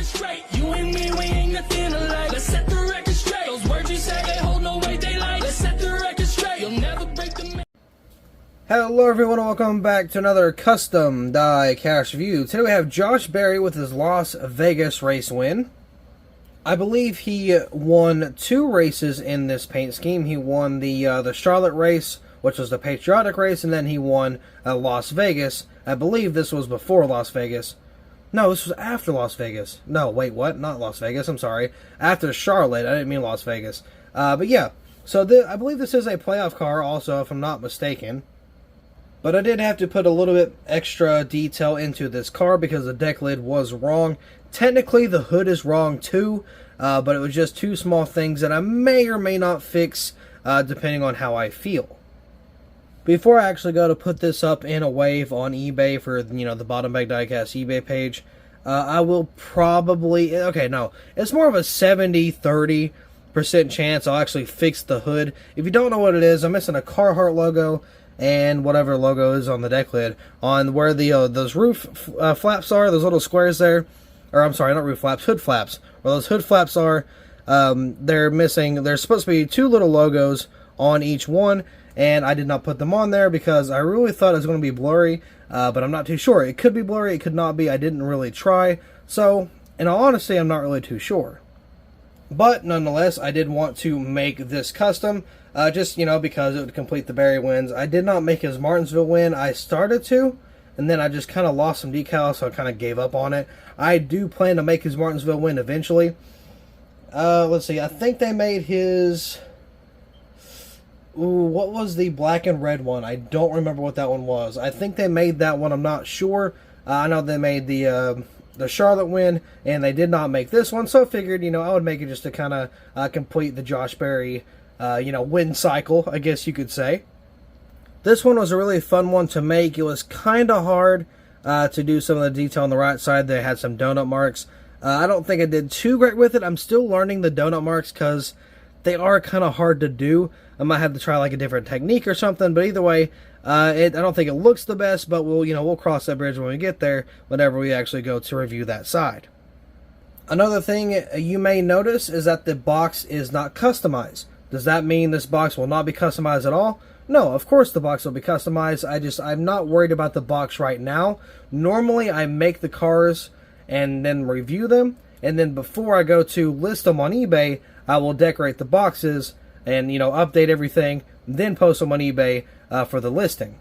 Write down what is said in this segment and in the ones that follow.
record straight. You and me, we ain't nothing alike. Let's set the record straight. Those words you say, they hold no weight, they like. Let's set the record straight. You'll never break the... Hello everyone and welcome back to another custom die-cast review. Today we have Josh Berry with his Las Vegas race win. I believe he won 2 races in this paint scheme. He won the Charlotte race, which was the patriotic race, and then he won Las Vegas. I believe this was before Las Vegas. No, this was after Las Vegas. No, wait, what? Not Las Vegas, I'm sorry. After Charlotte, I didn't mean Las Vegas. But yeah, so I believe this is a playoff car also, if I'm not mistaken. But I did have to put a little bit extra detail into this car because the deck lid was wrong. Technically, the hood is wrong too, but it was just 2 small things that I may or may not fix depending on how I feel. Before I actually go to put this up in a wave on eBay for, you know, the Bottom Bag Diecast eBay page, I will probably, okay, no, it's more of a 70-30% chance I'll actually fix the hood. If you don't know what it is, I'm missing a Carhartt logo and whatever logo is on the deck lid on where the those roof flaps are, those little squares there, or I'm sorry, not roof flaps, hood flaps. Where those hood flaps are, they're missing. There's supposed to be 2 little logos on each one, and I did not put them on there because I really thought it was going to be blurry, but I'm not too sure. It could be blurry, it could not be. I didn't really try, so in all honesty, I'm not really too sure. But nonetheless, I did want to make this custom, just, you know, because it would complete the Berry wins. I did not make his Martinsville win. I started to, and then I just kind of lost some decals, so I kind of gave up on it. I do plan to make his Martinsville win eventually. Let's see, I think they made his... Ooh, what was the black and red one? I don't remember what that one was. I think they made that one, I'm not sure. I know they made the Charlotte win, and they did not make this one, so I figured, you know, I would make it just to kind of complete the Josh Berry, you know, win cycle, I guess you could say. This one was a really fun one to make. It was kind of hard to do some of the detail on the right side. They had some donut marks. I don't think I did too great with it. I'm still learning the donut marks because they are kind of hard to do. I might have to try like a different technique or something, but either way, I don't think it looks the best, but we'll cross that bridge when we get there, whenever we actually go to review that side. Another thing you may notice is that the box is not customized. Does that mean this box will not be customized at all? No, of course the box will be customized. I'm not worried about the box right now. Normally I make the cars and then review them, and then before I go to list them on eBay, I will decorate the boxes and, you know, update everything, then post them on eBay for the listing.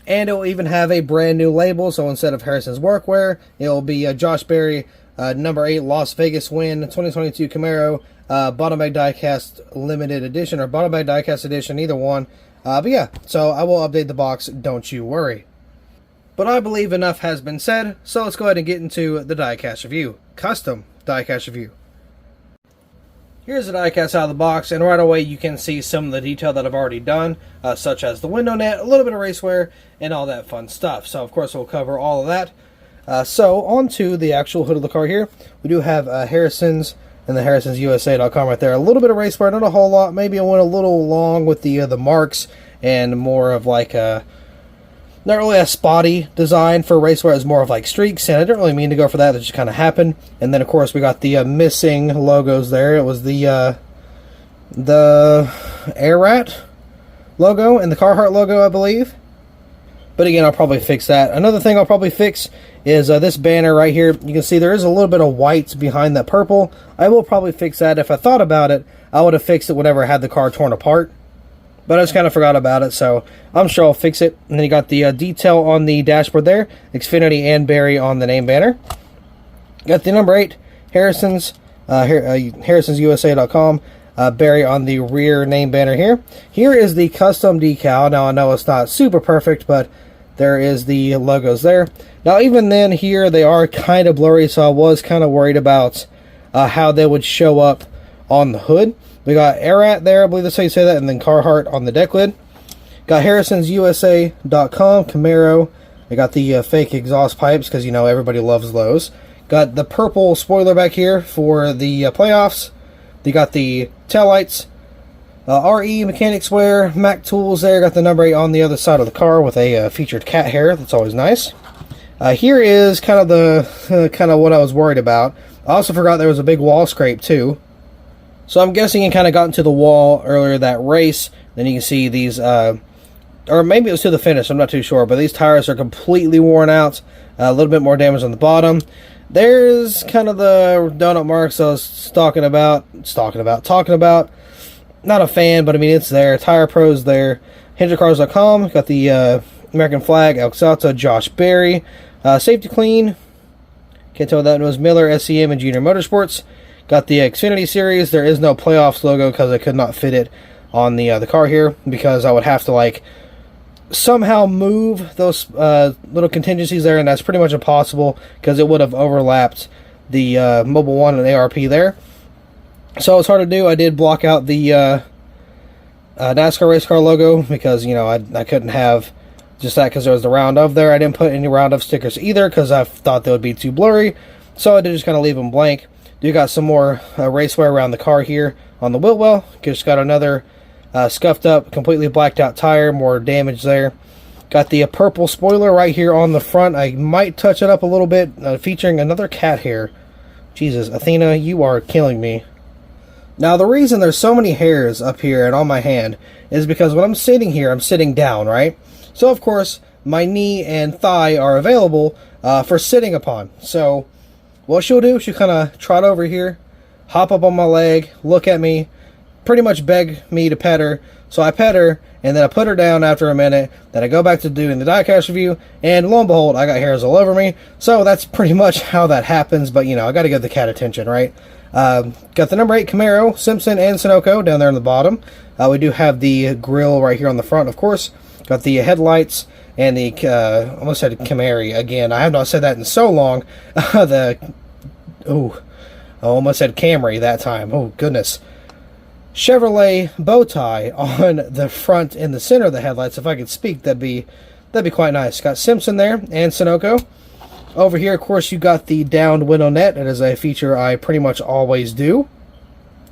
And it will even have a brand new label, so instead of Harrison's Workwear, it will be Josh Berry, number 8 Las Vegas win, 2022 Camaro, Bottom Bag Diecast Limited Edition, or Bottom Bag Diecast Edition, either one. But yeah, so I will update the box, don't you worry. But I believe enough has been said, so let's go ahead and get into the diecast review. Custom diecast review. Here's the diecast out of the box, and right away you can see some of the detail that I've already done, such as the window net, a little bit of race wear, and all that fun stuff. So of course we'll cover all of that. So on to the actual hood of the car here. We do have Harrison's and the HarrisonsUSA.com right there. A little bit of race wear, not a whole lot. Maybe I went a little long with the marks and more of like a... Not really a spotty design for race wear, it's more of like streaks, and I didn't really mean to go for that, it just kind of happened. And then of course we got the missing logos there. It was the Air Rat logo and the Carhartt logo, I believe. But again, I'll probably fix that. Another thing I'll probably fix is this banner right here. You can see there is a little bit of white behind that purple. I will probably fix that. If I thought about it, I would have fixed it whenever I had the car torn apart. But I just kind of forgot about it, so I'm sure I'll fix it. And then you got the detail on the dashboard there. Xfinity and Berry on the name banner. Got the number 8, Harrison's, HarrisonsUSA.com. Berry on the rear name banner here. Here is the custom decal. Now I know it's not super perfect, but there is the logos there. Now even then here they are kind of blurry, so I was kind of worried about how they would show up on the hood. We got Arat there, I believe that's how you say that, and then Carhartt on the deck lid. Got HarrisonsUSA.com, Camaro. They got the fake exhaust pipes, because, you know, everybody loves those. Got the purple spoiler back here for the playoffs. They got the taillights. RE Mechanics Wear, Mac Tools there. Got the number 8 on the other side of the car with a featured cat hair. That's always nice. Here is kind of the kind of what I was worried about. I also forgot there was a big wall scrape too. So I'm guessing it kind of got into the wall earlier that race. Then you can see these, or maybe it was to the finish, I'm not too sure. But these tires are completely worn out. A little bit more damage on the bottom. There's kind of the donut marks I was talking about. Not a fan, but I mean, it's there. Tire Pro's there. HinderCars.com, got the American flag, El Salto, Josh Berry. Safety Clean, can't tell what that was. Miller, SEM, and Junior Motorsports. Got the Xfinity Series. There is no playoffs logo because I could not fit it on the car here, because I would have to like somehow move those little contingencies there, and that's pretty much impossible because it would have overlapped the Mobile 1 and ARP there. So it's hard to do. I did block out the NASCAR race car logo because, you know, I couldn't have just that because there was the round of there. I didn't put any round of stickers either because I thought they would be too blurry. So I did just kind of leave them blank. Do got some more race wear around the car here on the wheel well. Just got another scuffed up, completely blacked out tire, more damage there. Got the purple spoiler right here on the front. I might touch it up a little bit, featuring another cat hair. Jesus, Athena, you are killing me. Now, the reason there's so many hairs up here and on my hand is because when I'm sitting here, I'm sitting down, right? So, of course, my knee and thigh are available for sitting upon. So, what she'll do, she'll kind of trot over here, hop up on my leg, look at me, pretty much beg me to pet her. So I pet her, and then I put her down after a minute. Then I go back to doing the diecast review, and lo and behold, I got hairs all over me. So that's pretty much how that happens. But, you know, I got to give the cat attention, right? Got the number 8 Camaro, Simpson, and Sunoco down there in the bottom. We do have the grill right here on the front, of course. Got the headlights and the, almost said Camaro again. I have not said that in so long. I almost said Camry that time. Oh, goodness. Chevrolet bow tie on the front and the center of the headlights. If I could speak, that'd be quite nice. Got Simpson there and Sunoco. Over here, of course, you got the downed window net. It is a feature I pretty much always do.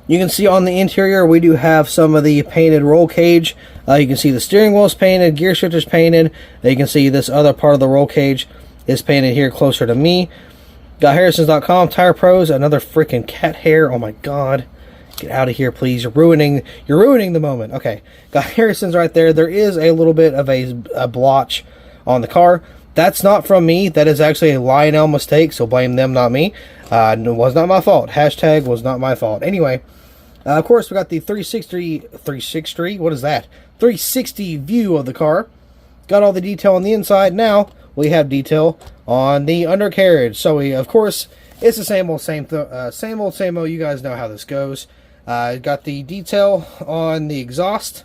You can see on the interior, we do have some of the painted roll cage. You can see the steering wheel's painted, gear shifter's painted. You can see this other part of the roll cage is painted here closer to me. Got Harrisons.com, Tire Pros, another freaking cat hair. Oh my god. Get out of here, please. You're ruining the moment. Okay. Got Harrison's right there. There is a little bit of a blotch on the car. That's not from me. That is actually a Lionel mistake, so blame them, not me. It was not my fault. Hashtag was not my fault. Anyway, of course, we got the 360, what is that? 360 view of the car. Got all the detail on the inside. Now, we have detail on the undercarriage. So, of course, it's the same old. You guys know how this goes. Got the detail on the exhaust.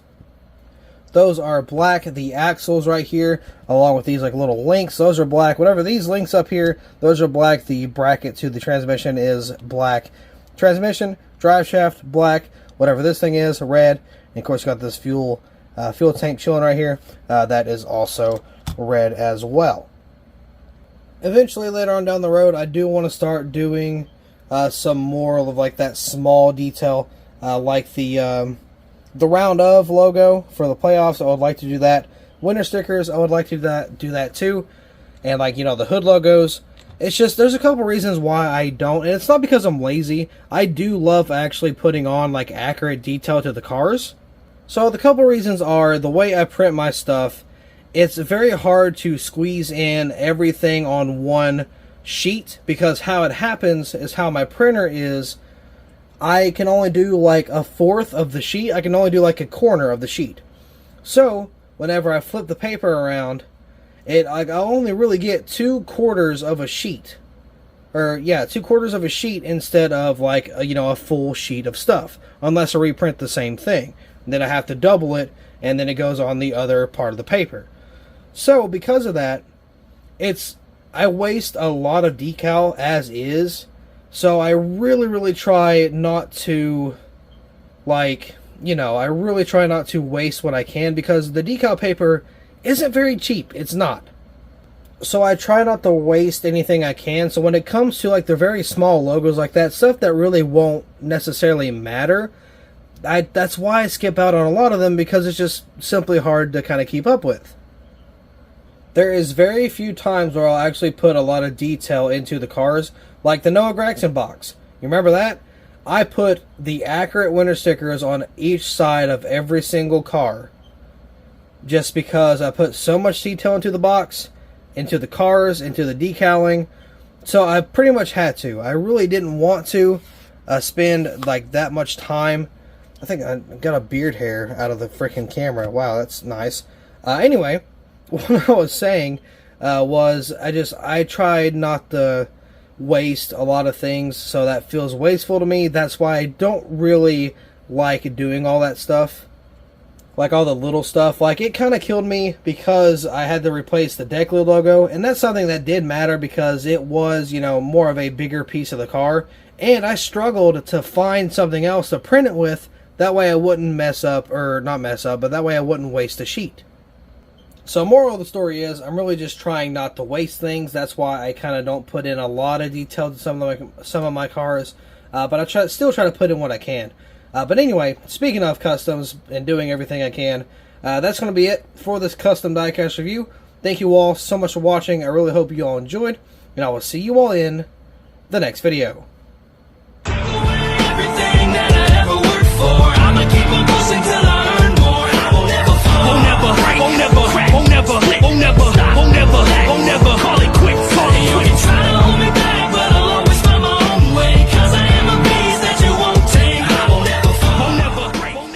Those are black. The axles right here, along with these like little links, those are black. Whatever these links up here, those are black. The bracket to the transmission is black. Transmission, drive shaft, black. Whatever this thing is, red. And of course, got this fuel tank chilling right here. That is also red as well. Eventually, later on down the road, I do want to start doing some more of like that small detail, like the round of logo for the playoffs. I would like to do that. Winter stickers, I would like to do that too. And like, you know, the hood logos. It's just, there's a couple reasons why I don't. And it's not because I'm lazy. I do love actually putting on like accurate detail to the cars. So the couple reasons are the way I print my stuff. It's very hard to squeeze in everything on one sheet, because how it happens is how my printer is. I can only do like a fourth of the sheet. I can only do like a corner of the sheet. So whenever I flip the paper around, I only really get 2/4 of a sheet. Or yeah, 2/4 of a sheet instead of like a full sheet of stuff, unless I reprint the same thing. And then I have to double it, and then it goes on the other part of the paper. So because of that, I waste a lot of decal as is. So I really try not to, I really try not to waste what I can, because the decal paper isn't very cheap. It's not. So I try not to waste anything I can. So when it comes to like the very small logos like that, stuff that really won't necessarily matter, that's why I skip out on a lot of them, because it's just simply hard to kind of keep up with. There is very few times where I'll actually put a lot of detail into the cars, like the Noah Gragson box. You remember that? I put the accurate winter stickers on each side of every single car, just because I put so much detail into the box, into the cars, into the decaling. So I pretty much had to. I really didn't want to spend like that much time. I think I got a beard hair out of the freaking camera. Wow, that's nice. Anyway, what I was saying was I tried not to waste a lot of things, so that feels wasteful to me. That's why I don't really like doing all that stuff. Like all the little stuff. Like, it kind of killed me because I had to replace the deck lid logo, and that's something that did matter because it was, you know, more of a bigger piece of the car, and I struggled to find something else to print it with. That way I wouldn't mess up, or not mess up, but that way I wouldn't waste a sheet. So moral of the story is, I'm really just trying not to waste things. That's why I kind of don't put in a lot of detail to some of my cars, but I still try to put in what I can. But anyway, speaking of customs and doing everything I can, that's going to be it for this custom diecast review. Thank you all so much for watching. I really hope you all enjoyed, and I will see you all in the next video.